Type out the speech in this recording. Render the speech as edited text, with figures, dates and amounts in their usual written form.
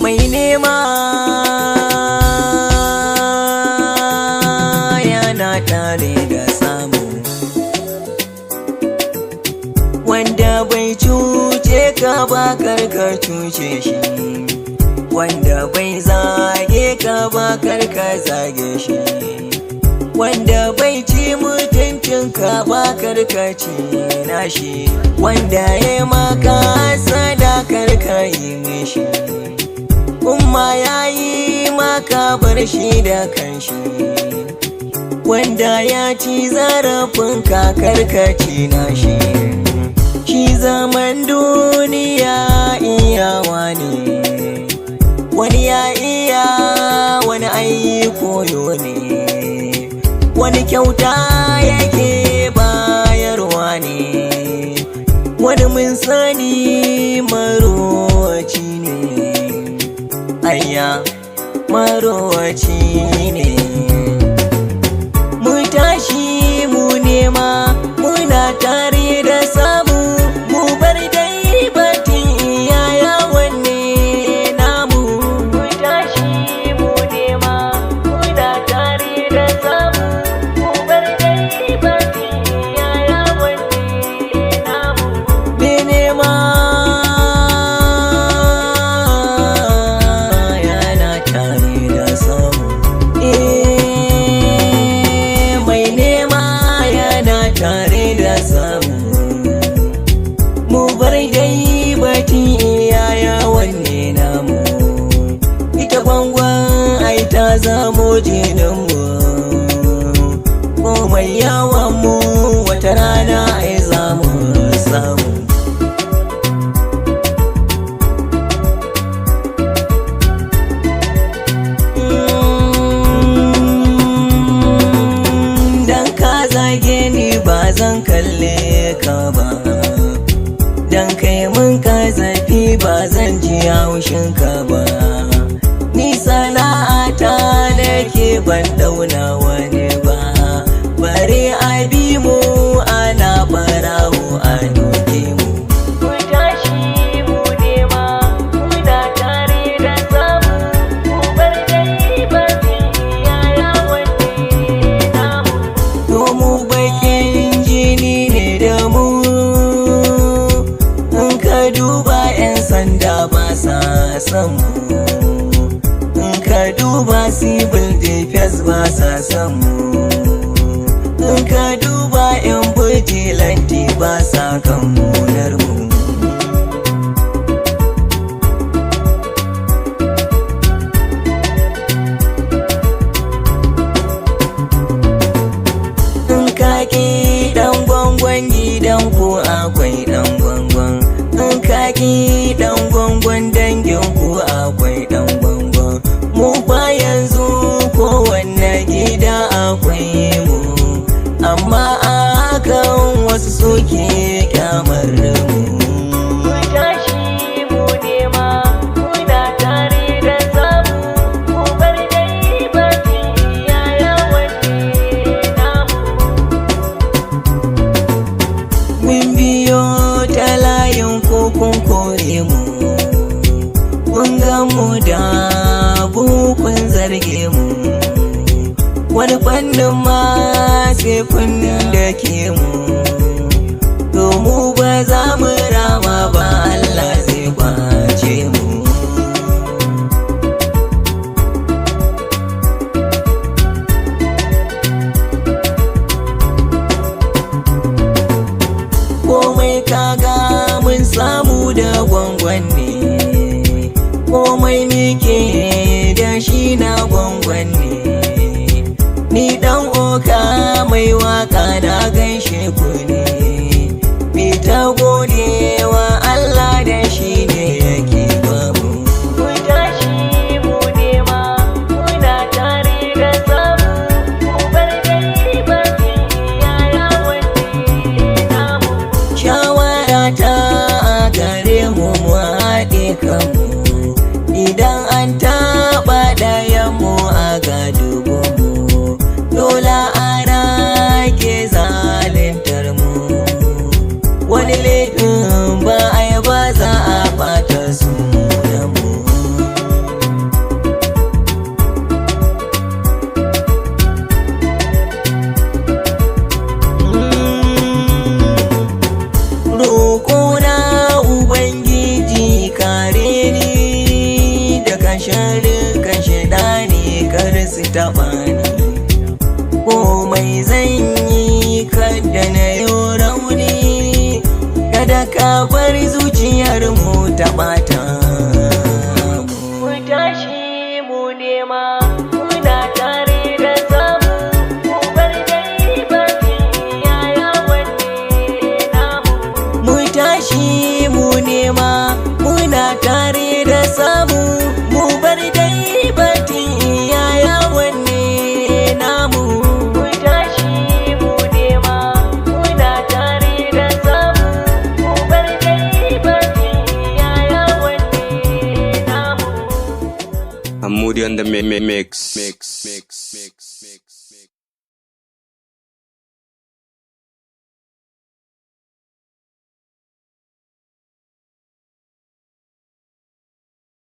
mai nema yana tare da samu, wanda bai cuce ka ba karka cuce shi, wanda bai zage ka ba karka zage shi, wanda bai ci mutuncin ka ba karka ci nashi, wanda ya maka sadakar ka yi mishi, umma ya yi maka bar shi da kanshi, wanda ya ci zarafin ka karka ci nashi. Shi zaman duniya iyawa ne, wani ya iya wani ai koyo ne, wani kyauta yake bayarwa ne, wani mun sani marowaci ne, ayya marowaci ne. Mu tashi mu nema muna tare da samu, mu bar dai batun iyaya wanne namu. Mu tashi mu nema muna tare da samu, mu bar dai batun iyaya wanne namu. Me nema yana tare da samu, mai nema yana tare da samu, mu bar dai batun iyaya wanne namu. Ita gwangwan ai ta zamo jininmu, komai yawan mu wata rana ai zamu samu. Dan ka zage ni ba zan kalle ka ba, dan kai mun kazafi ba zan ji haushin ka ba. Ni sana'ata nake ban dauna wani ba, bare a bi mu ana barawo a doke mu. Mu tashi mu nema muna tare da samu, mu bar dai batun iyaya wanne namu. To mu bakin jini ne da mu, in ka duba 'yan sanda ba sa san mu, in ka duba civil defense ba sa san mu, in ka duba 'yan vigilante ba sa kan munar mu. In ka ki dan gwangwan gidan ku akwai dan gwangwan, in ka ki dan gwangwan dangin ku akwai dan gwangwan. Mu fa yanzu kowanne gida akwai mu, amma a hakan wasu suke kyamar mu. Mu tashi mu nema muna tare da samu, mu bar dai batun iyaya wanne namu. Mun biyo ta layin ko kun kore mu, kun ga mu da kun zarge mu, wani fannin ma sai kun dake mu. To mu ba za mu rama ba, Allah zai kwace mu. Komai kaga mun samu da gwangwan ne, komai muke da shi na gwangwan ne. Ni dan oka mai waka na gaishe ku ne, mi ta godewa Allah da shi ne yake bamu. Mu tashi mu nema muna tare da samu, mu bar dai batun iyaya wanne namu. Shawara ta a gare mu mu haɗe kanmu, idan an taɓa ɗayan mu a ga dubu mu, dole a rage zalintar mu. taɓa ni. Komai zan yi kada na yi rauni, kada ka bar zuciyar mu ta ɓata mu. Mu tashi mu nema muna tare da samu, mu bar dai bakin yaya wanne namu. Mu tashi mu nema muna tare da samu, mu bar dai bakin yaya wanne namu. Mu tashi mu nema muna tare da samu, mu bar dai bakin yaya wanne namu. I'm Moody on the mix.